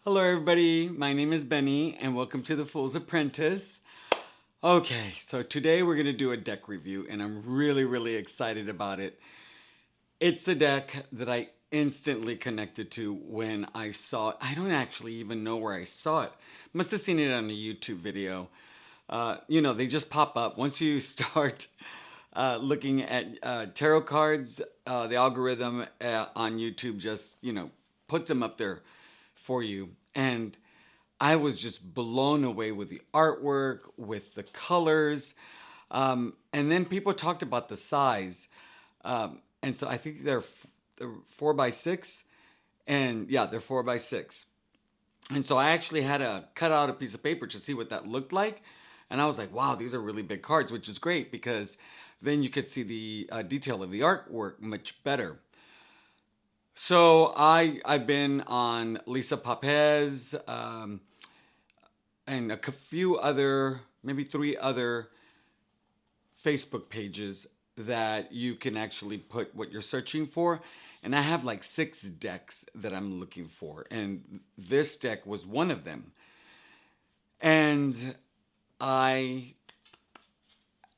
Hello, everybody. My name is Benny, and welcome to the Fool's Apprentice. Okay, so today we're going to do a deck review, and I'm really excited about it. It's a deck that I instantly connected to when I saw it. I don't actually even know where I saw it. Must have seen it on a YouTube video. They just pop up. Once you start looking at tarot cards, the algorithm on YouTube just, puts them up there for you. And I was just blown away with the artwork, with the colors. And then people talked about the size. And so I think they're 4x6. And yeah, they're 4x6. And so I actually had to cut out a piece of paper to see what that looked like. And I was like, wow, these are really big cards, which is great because then you could see the detail of the artwork much better. So I've been on Lisa Papez and a few other, maybe 3 other Facebook pages that you can actually put what you're searching for. And I have like 6 decks that I'm looking for. And this deck was one of them. And I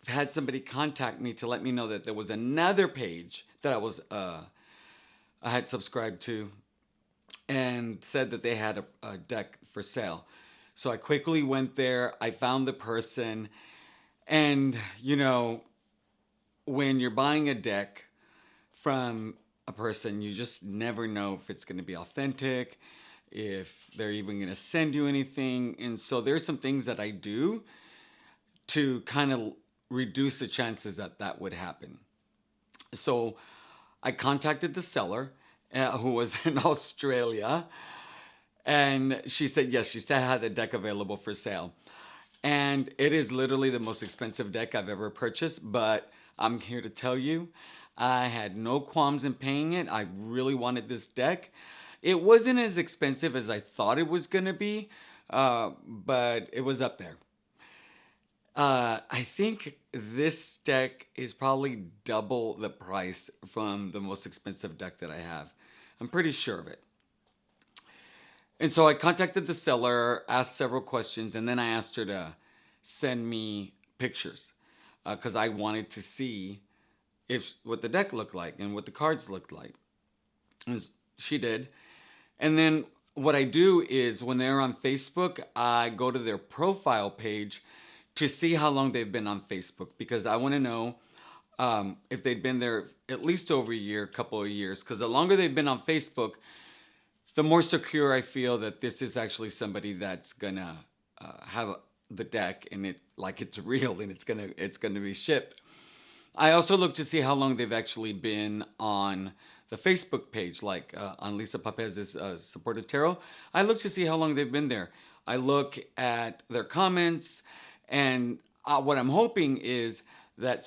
had somebody contact me to let me know that there was another page that I had subscribed to and said that they had a deck for sale. So I quickly went there. I found the person. And, when you're buying a deck from a person, you just never know if it's going to be authentic, if they're even going to send you anything. And so there's some things that I do to kind of reduce the chances that that would happen. So I contacted the seller who was in Australia, and she said yes, she said I had the deck available for sale. And it is literally the most expensive deck I've ever purchased, but I'm here to tell you, I had no qualms in paying it. I really wanted this deck. It wasn't as expensive as I thought it was going to be, but it was up there. I think this deck is probably double the price from the most expensive deck that I have. I'm pretty sure of it. And so I contacted the seller, asked several questions, and then I asked her to send me pictures because I wanted to see what the deck looked like and what the cards looked like. And she did. And then what I do is when they're on Facebook, I go to their profile page to see how long they've been on Facebook because I want to know if they've been there at least over a year, a couple of years. Because the longer they've been on Facebook, the more secure I feel that this is actually somebody that's gonna have the deck and it's real and it's gonna be shipped. I also look to see how long they've actually been on the Facebook page, like on Lisa Papez's Supportive Tarot. I look to see how long they've been there. I look at their comments, and what I'm hoping is that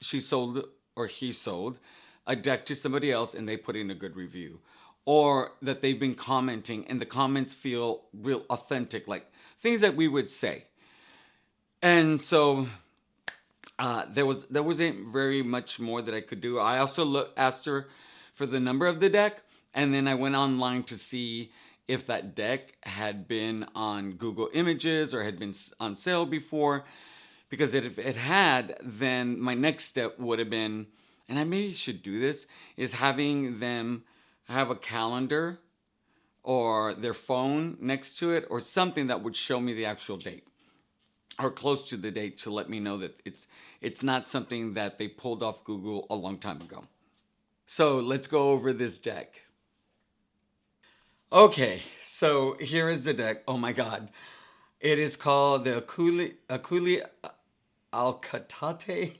she sold or he sold a deck to somebody else and they put in a good review. Or that they've been commenting and the comments feel real authentic, like things that we would say. And so there wasn't very much more that I could do. I also asked her for the number of the deck, and then I went online to see if that deck had been on Google Images or had been on sale before. Because if it had, then my next step would have been, and I maybe should do this, is having them have a calendar or their phone next to it or something that would show me the actual date or close to the date to let me know that it's not something that they pulled off Google a long time ago. So let's go over this deck. Okay, so here is the deck. Oh my God. It is called the Oculi Occultati.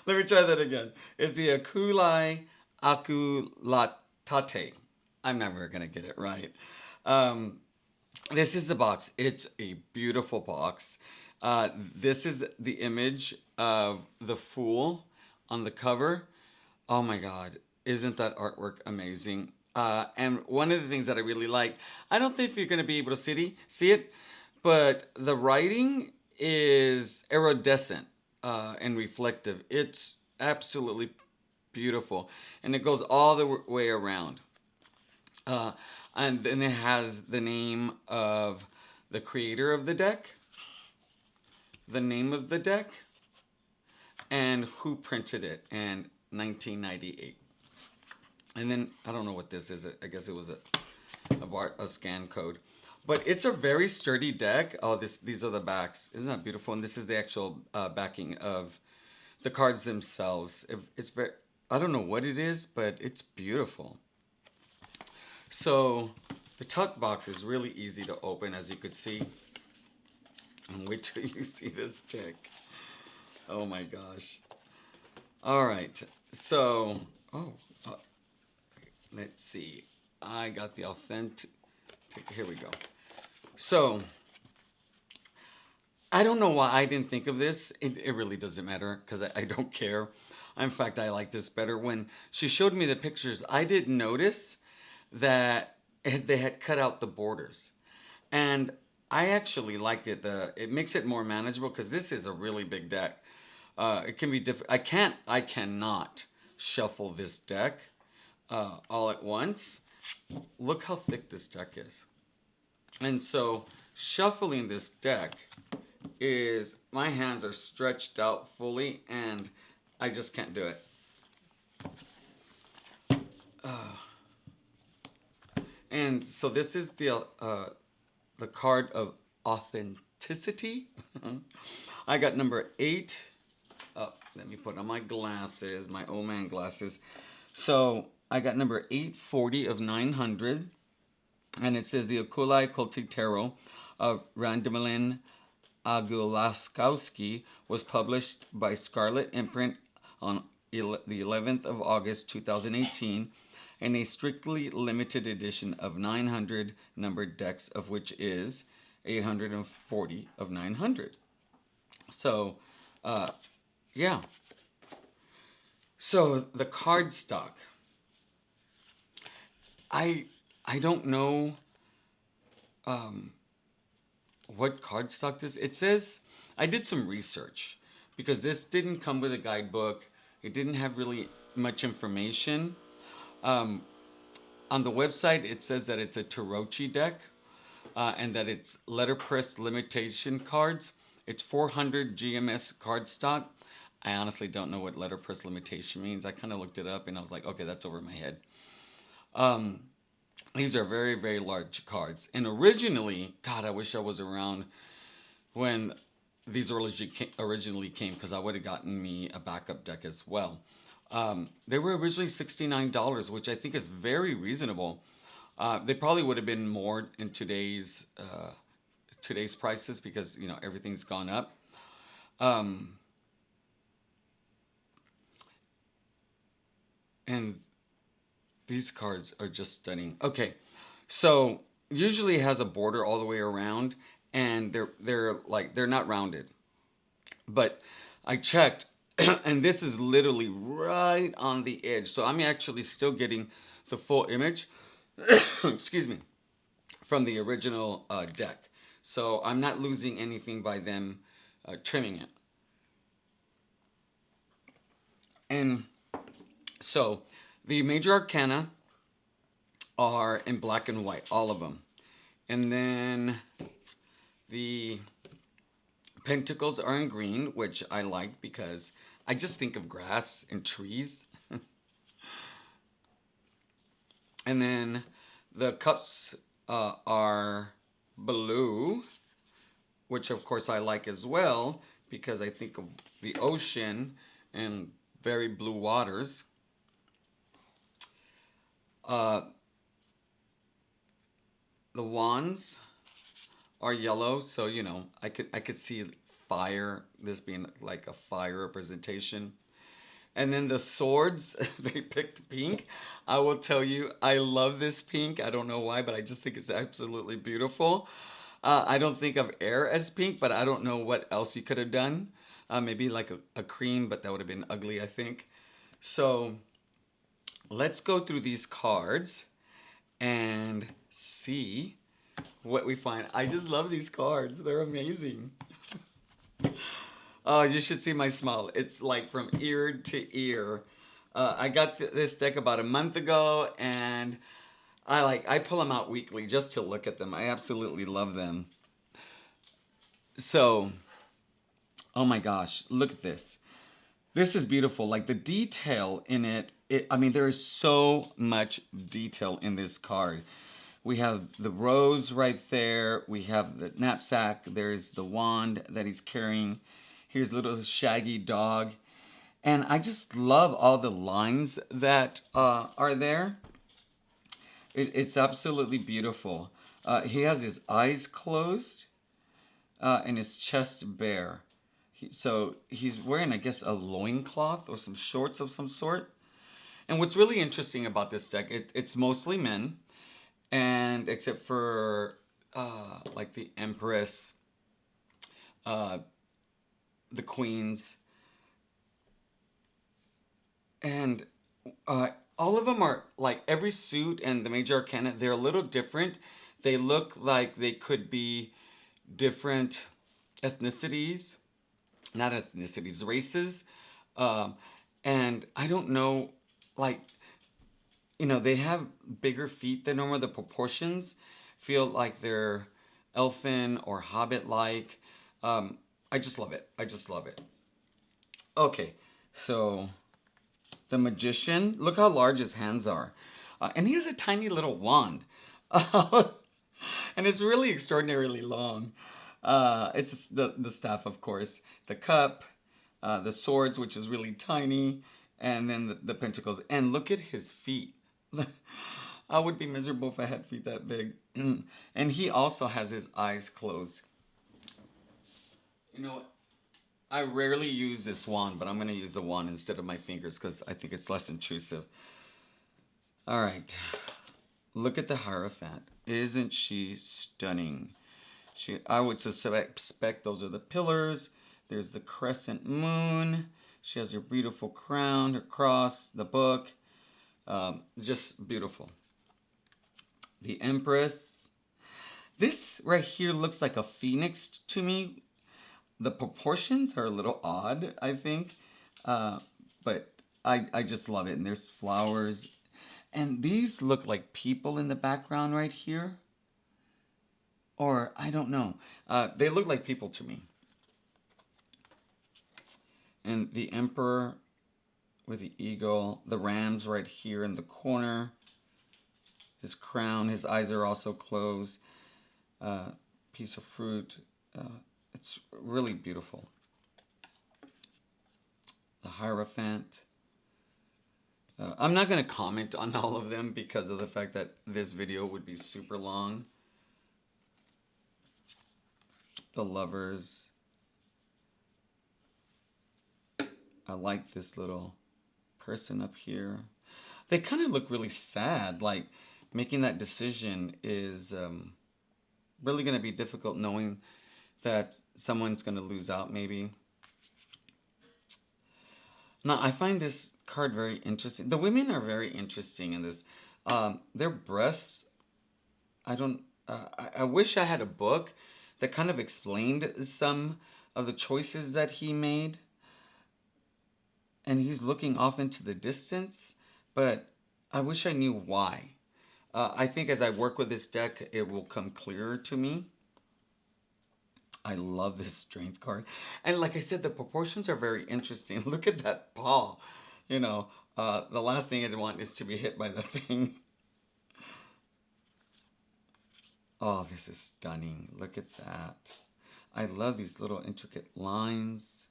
Let me try that again. It's the Oculi Occultati. I'm never going to get it right. This is the box. It's a beautiful box. This is the image of the Fool on the cover. Oh my God. Isn't that artwork amazing? And one of the things that I really like, I don't think you're going to be able to see it, but the writing is iridescent and reflective. It's absolutely beautiful, and it goes all the way around. And then it has the name of the creator of the deck, the name of the deck, and who printed it in 1998. And then I don't know what this is. I guess it was a scan code. But it's a very sturdy deck. Oh, these are the backs. Isn't that beautiful? And this is the actual backing of the cards themselves. It's very, I don't know what it is, but it's beautiful. So the tuck box is really easy to open, as you could see. And wait till you see this deck. Oh my gosh. All right. So, let's see. I got the authentic. Here we go. So, I don't know why I didn't think of this. It really doesn't matter because I don't care. In fact, I like this better. When she showed me the pictures, I didn't notice that they had cut out the borders. And I actually liked it. It makes it more manageable because this is a really big deck. It can be different. I cannot shuffle this deck all at once. Look how thick this deck is. And so shuffling this deck is, my hands are stretched out fully and I just can't do it. And so this is the card of authenticity. I got number 8. Let me put on my glasses, my old man glasses. So I got number 840 of 900. And it says the Oculi Occultati Tarot of Randomilin Agulaskowski was published by Scarlet Imprint on the 11th of August 2018 in a strictly limited edition of 900 numbered decks, of which is 840 of 900. So, yeah. So the card stock. I don't know what cardstock this. It says, I did some research because this didn't come with a guidebook. It didn't have really much information. On the website, it says that it's a Tarochi deck and that it's letterpress limitation cards. It's 400 GMS cardstock. I honestly don't know what letterpress limitation means. I kind of looked it up and I was like, okay, that's over my head. These are very, very large cards. And originally, God, I wish I was around when these originally came because I would have gotten me a backup deck as well. They were originally $69, which I think is very reasonable. They probably would have been more in today's prices because, you know, everything's gone up. And these cards are just stunning. Okay, so usually it has a border all the way around, and they're not rounded. But I checked, and this is literally right on the edge. So I'm actually still getting the full image, excuse me, from the original deck. So I'm not losing anything by them trimming it. And so the major arcana are in black and white, all of them. And then the pentacles are in green, which I like because I just think of grass and trees. And then the cups are blue, which of course I like as well because I think of the ocean and very blue waters. The wands are yellow, so you know I could see fire. This being like a fire representation, and then the swords they picked pink. I will tell you, I love this pink. I don't know why, but I just think it's absolutely beautiful. I don't think of air as pink, but I don't know what else you could have done. Maybe like a cream, but that would have been ugly, I think. So let's go through these cards and see what we find. I just love these cards. They're amazing. Oh, you should see my smile. It's like from ear to ear. I got this deck about a month ago, and I pull them out weekly just to look at them. I absolutely love them. So, oh my gosh, look at this. This is beautiful. Like the detail in it, I mean, there is so much detail in this card. We have the rose right there. We have the knapsack. There's the wand that he's carrying. Here's a little shaggy dog. And I just love all the lines that are there. It's absolutely beautiful. He has his eyes closed and his chest bare. So he's wearing, I guess, a loincloth or some shorts of some sort. And what's really interesting about this deck, it's mostly men, and except for like the Empress, uh, the Queens, and all of them are like every suit and the major arcana. They're a little different. They look like they could be different ethnicities, not ethnicities, races. Um, and I don't know, like, they have bigger feet than normal. The proportions feel like they're elfin or hobbit like. I just love it. I just love it. Okay, so the magician, look how large his hands are. And he has a tiny little wand. And it's really extraordinarily long. It's the staff, of course, the cup, the swords, which is really tiny, and then the pentacles. And look at his feet. I would be miserable if I had feet that big. And he also has his eyes closed. You know, I rarely use this wand, but I'm going to use the wand instead of my fingers because I think it's less intrusive. All right. Look at the Hierophant. Isn't she stunning? I would suspect those are the pillars. There's the crescent moon. She has her beautiful crown, her cross, the book. Just beautiful. The Empress. This right here looks like a phoenix to me. The proportions are a little odd, I think. But I just love it. And there's flowers. And these look like people in the background right here. Or, I don't know. They look like people to me. And the Emperor with the eagle. The rams right here in the corner. His crown. His eyes are also closed. Piece of fruit. It's really beautiful. The Hierophant. I'm not going to comment on all of them because of the fact that this video would be super long. The Lovers. I like this little person up here. They kind of look really sad. Like making that decision is really going to be difficult, knowing that someone's going to lose out maybe. Now, I find this card very interesting. The women are very interesting in this. Their breasts, I wish I had a book that kind of explained some of the choices that he made. And he's looking off into the distance, but I wish I knew why. I think as I work with this deck, it will come clearer to me. I love this strength card. And like I said, the proportions are very interesting. Look at that paw. The last thing I'd want is to be hit by the thing. Oh, this is stunning. Look at that. I love these little intricate lines.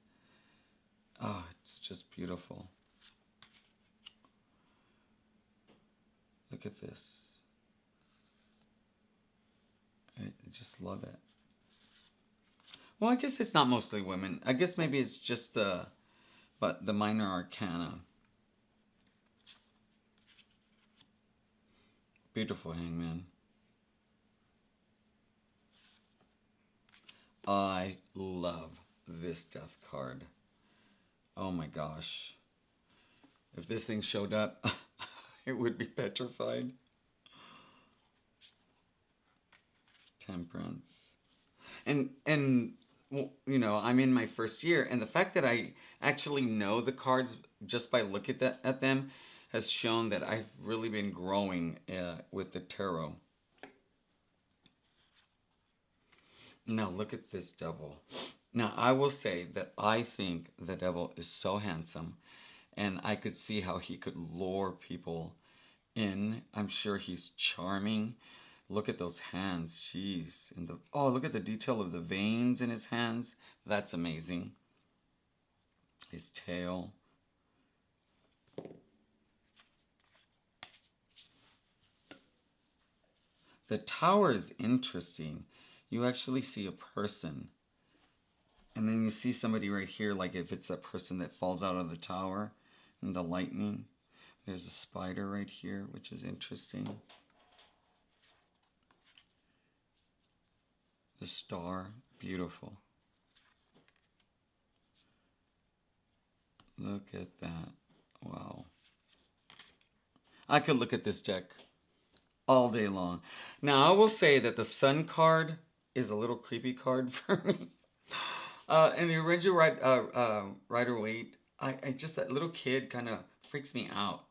Oh, it's just beautiful. Look at this. I just love it. Well, I guess it's not mostly women. I guess maybe it's just the minor arcana. Beautiful hangman. I love this death card. Oh my gosh. If this thing showed up, it would be petrified. Temperance. And I'm in my first year, and the fact that I actually know the cards just by looking at them has shown that I've really been growing with the tarot. Now look at this devil. Now I will say that I think the devil is so handsome, and I could see how he could lure people in. I'm sure he's charming. Look at those hands. Jeez. Oh, look at the detail of the veins in his hands. That's amazing. His tail. The tower is interesting. You actually see a person. And then you see somebody right here, like if it's that person that falls out of the tower and the lightning. There's a spider right here, which is interesting. The star, beautiful. Look at that. Wow. I could look at this deck all day long. Now, I will say that the Sun card is a little creepy card for me. And the original Rider-Waite, I just, that little kid kind of freaks me out.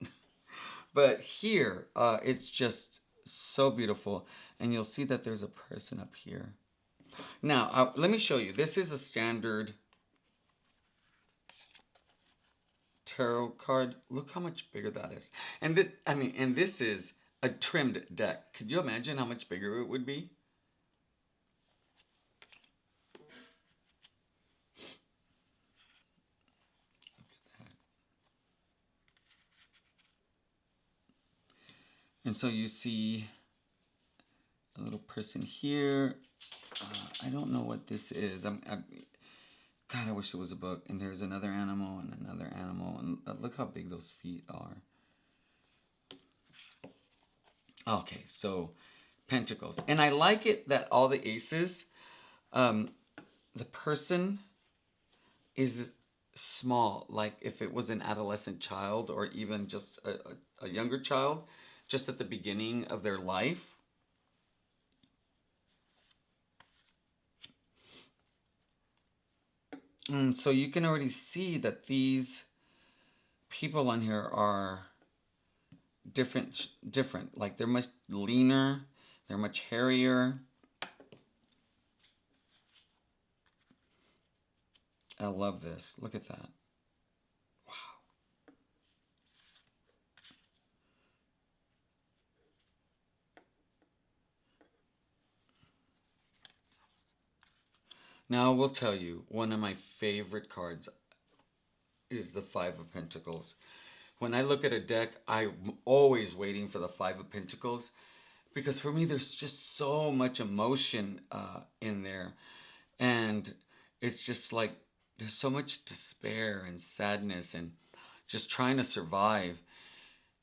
But here, it's just so beautiful. And you'll see that there's a person up here. Now, let me show you. This is a standard tarot card. Look how much bigger that is. And this is a trimmed deck. Could you imagine how much bigger it would be? Look at that. And so you see a little person here. I don't know what this is. God, I wish there was a book. And there's another animal and another animal. And look how big those feet are. Okay, so Pentacles. And I like it that all the aces, the person is small. Like if it was an adolescent child or even just a younger child, just at the beginning of their life. And so you can already see that these people on here are different. Like they're much leaner, they're much hairier. I love this. Look at that. Wow. Now I will tell you, one of my favorite cards is the Five of Pentacles. When I look at a deck, I'm always waiting for the Five of Pentacles because for me, there's just so much emotion in there. And it's just like, there's so much despair and sadness and just trying to survive.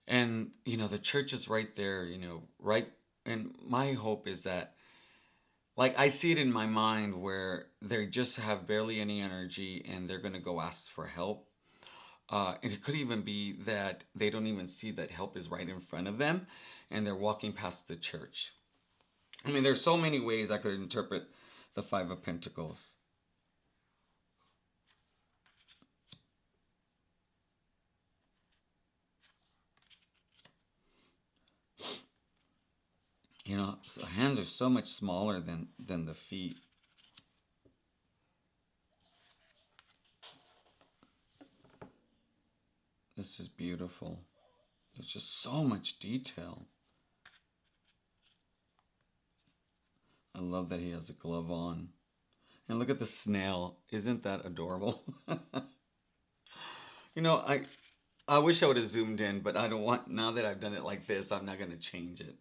And, you know, the church is right there, you know, right. And my hope is that, like, I see it in my mind where they just have barely any energy and they're going to go ask for help. And it could even be that they don't even see that help is right in front of them and they're walking past the church. I mean, there's so many ways I could interpret the Five of Pentacles. You know, the hands are so much smaller than the feet. This is beautiful. There's just so much detail. I love that he has a glove on. And look at the snail. Isn't that adorable? You know, I wish I would have zoomed in, but I don't want, now that I've done it like this, I'm not going to change it.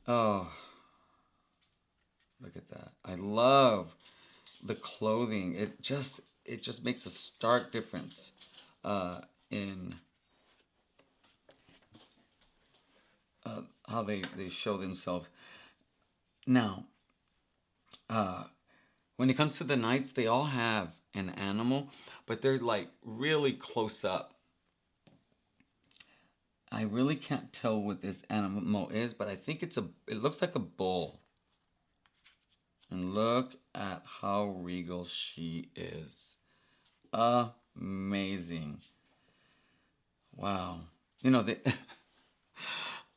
Oh, look at that. I love the clothing. It just makes a stark difference in how they show themselves. Now, when it comes to the knights, they all have an animal, but they're like really close up. I really can't tell what this animal is, but I think it looks like a bull. And look at how regal she is. Amazing. Wow. You know, they,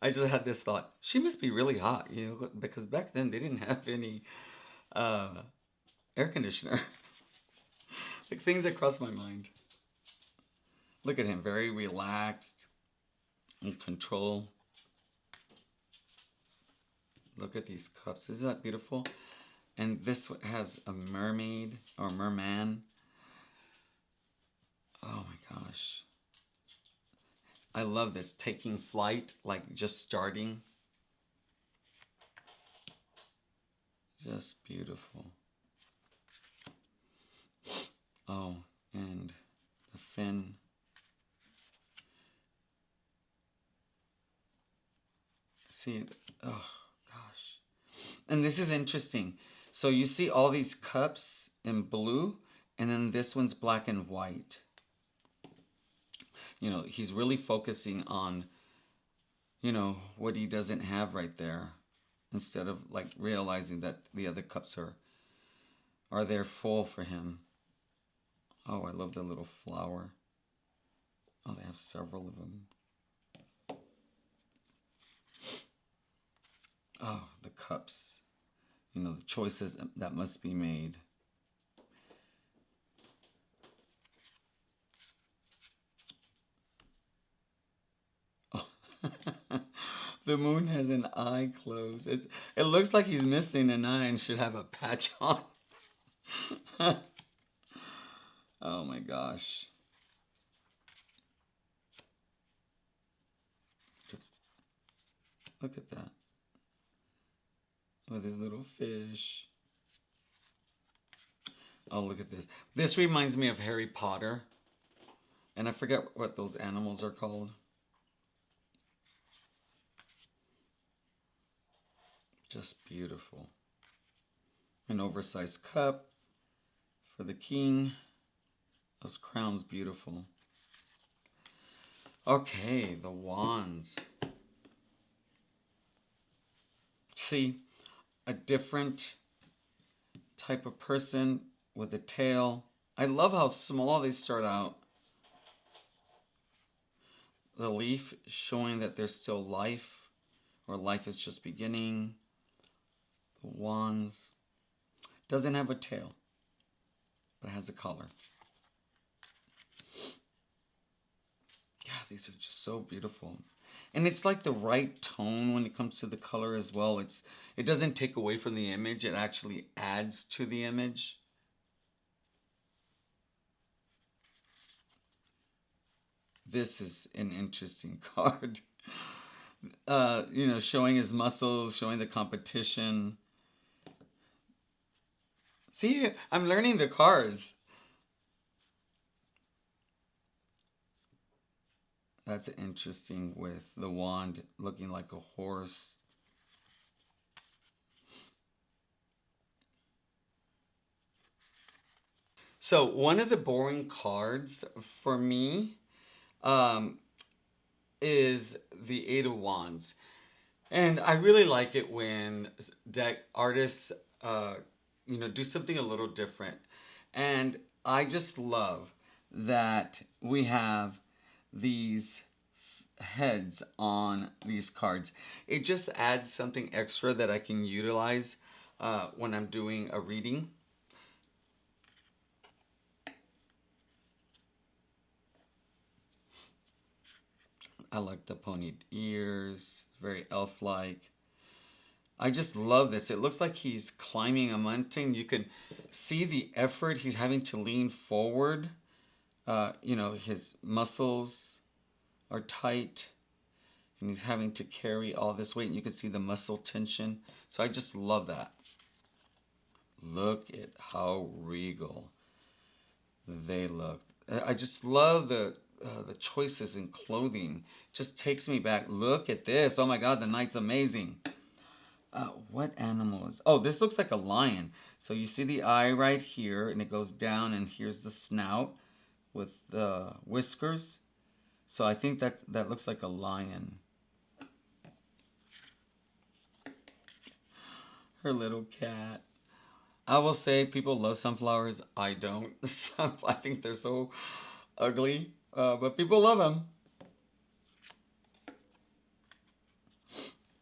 I just had this thought. She must be really hot, because back then they didn't have any uh, air conditioner. Like things that cross my mind. Look at him, very relaxed, in control. Look at these cups. Isn't that beautiful? And this has a mermaid or merman. Oh my gosh. I love this. Taking flight, like just starting. Just beautiful. Oh, and the fin. See, oh gosh. And this is interesting. So you see all these cups in blue, and then this one's black and white. You know, he's really focusing on, what he doesn't have right there, instead of like realizing that the other cups are there full for him. Oh, I love the little flower. Oh, they have several of them. Oh, the cups. The choices that must be made. Oh. The moon has an eye closed. It looks like he's missing an eye and should have a patch on. Oh my gosh. Look at that. With his little fish. Oh, look at this. This reminds me of Harry Potter. And I forget what those animals are called. Just beautiful. An oversized cup for the king. Those crowns, beautiful. Okay, the wands. See, a different type of person with a tail. I love how small they start out. The leaf showing that there's still life, or life is just beginning. The wands. Doesn't have a tail, but has a collar. Yeah, these are just so beautiful. And it's like the right tone when it comes to the color as well. It doesn't take away from the image. It actually adds to the image. This is an interesting card. Showing his muscles, showing the competition. See, I'm learning the cards. That's interesting with the wand looking like a horse. So one of the boring cards for me is the Eight of Wands. And I really like it when deck artists, do something a little different. And I just love that we have these heads on these cards. It just adds something extra that I can utilize when I'm doing a reading. I like the ponied ears, very elf-like. I just love this. It looks like he's climbing a mountain. You can see the effort he's having to lean forward. His muscles are tight and he's having to carry all this weight, and you can see the muscle tension. So I just love that. Look at how regal they look. I just love the choices in clothing. Just takes me back. Look at this. Oh my God, the knight's amazing. What animal is... Oh, this looks like a lion. So you see the eye right here, and it goes down, and here's the snout with the whiskers. So I think that looks like a lion. Her little cat. I will say people love sunflowers. I don't. I think they're so ugly. But people love them.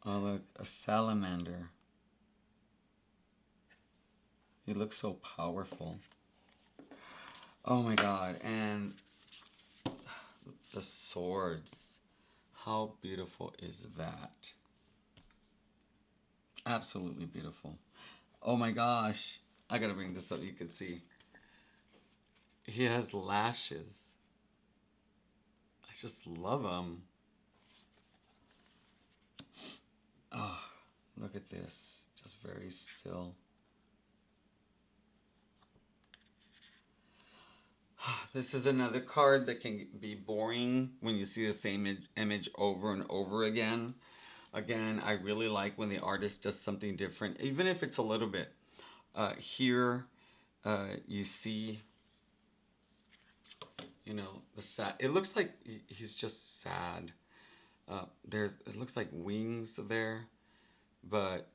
Oh, look, a salamander. He looks so powerful. Oh my god, and the swords. How beautiful is that? Absolutely beautiful. Oh my gosh. I gotta bring this up, you can see. He has lashes. I just love him. Oh, look at this. Just very still. This is another card that can be boring when you see the same image over and over again. Again, I really like when the artist does something different, even if it's a little bit. Here, you see, you know, the sad. It looks like he's just sad. It looks like wings there, but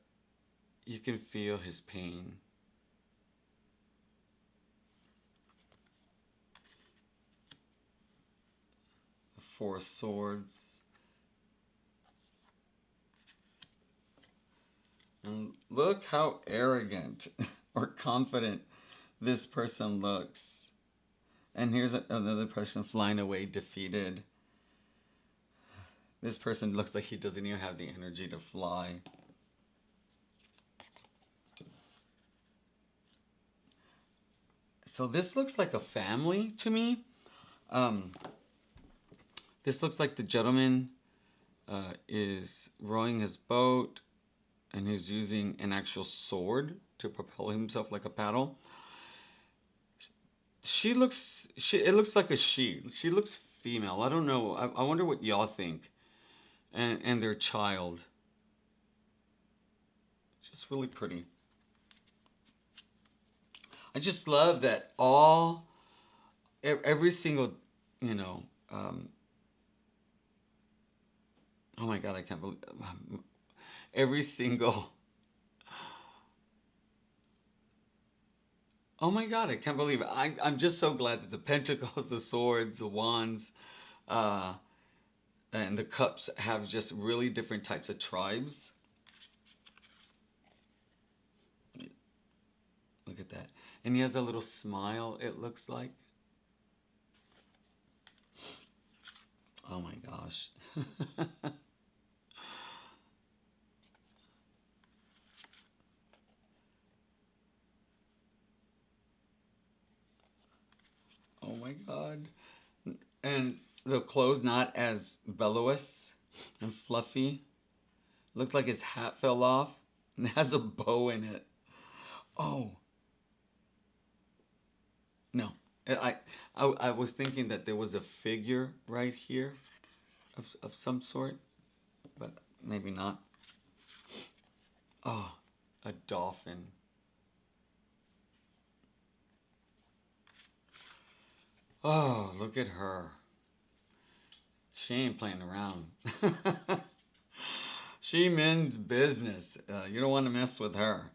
you can feel his pain. The Four of Swords. And look how arrogant or confident this person looks. And here's another person flying away defeated. This person looks like he doesn't even have the energy to fly. So this looks like a family to me. This looks like the gentleman is rowing his boat and he's using an actual sword to propel himself like a paddle. It looks like a she. She looks female. I don't know. I wonder what y'all think. And their child. Just really pretty. I just love that every single, you know, oh my God, I can't believe, every single, oh my God, I can't believe it. I'm just so glad that the pentacles, the swords, the wands, and the cups have just really different types of tribes. Look at that. And he has a little smile, it looks like. Oh my gosh. Oh my God. And the clothes not as bellows and fluffy. Looks like his hat fell off and has a bow in it. Oh. No. I was thinking that there was a figure right here of some sort, but maybe not. Oh, a dolphin. Oh, look at her. She ain't playing around. She means business. You don't want to mess with her.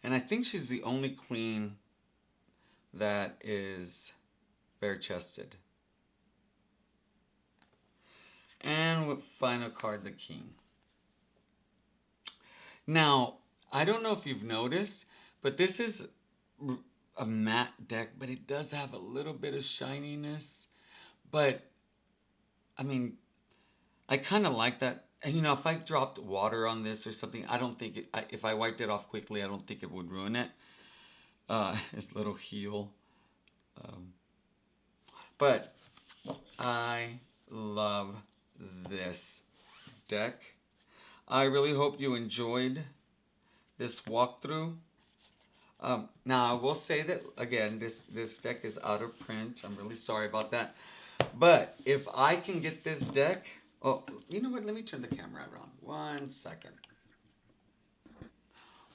And I think she's the only queen that is bare-chested. And with final card, the king. Now, I don't know if you've noticed, but this is a matte deck, but it does have a little bit of shininess. But, I mean, I kind of like that. And, you know, if I dropped water on this or something, I don't think if I wiped it off quickly, I don't think it would ruin it. His little heel. But I love this deck. I really hope you enjoyed this walkthrough. Now, I will say that, again, this deck is out of print. I'm really sorry about that. But if I can get this deck... Oh, you know what? Let me turn the camera around. 1 second.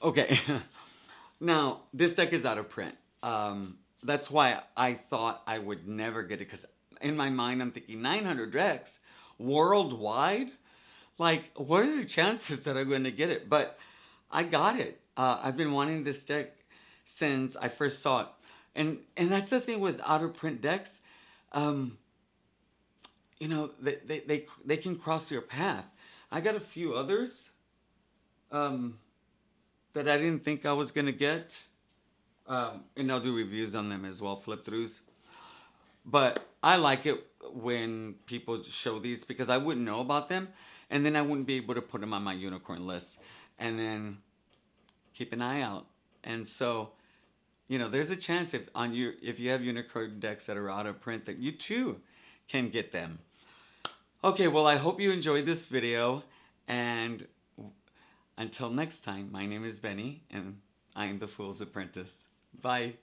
Okay. Now, this deck is out of print. That's why I thought I would never get it. Because in my mind, I'm thinking 900 decks worldwide? Like, what are the chances that I'm going to get it? But I got it. I've been wanting this deck since I first saw it. And that's the thing with out of print decks. you know, they can cross your path. I got a few others um, that I didn't think I was gonna get, and I'll do reviews on them as well, flip throughs. But I like it when people show these because I wouldn't know about them, and then I wouldn't be able to put them on my unicorn list, and then keep an eye out. And so, you know, there's a chance if you have unicorn decks that are out of print that you too can get them. Okay, well, I hope you enjoyed this video, and until next time, my name is Benny, and I am the Fool's Apprentice. Bye.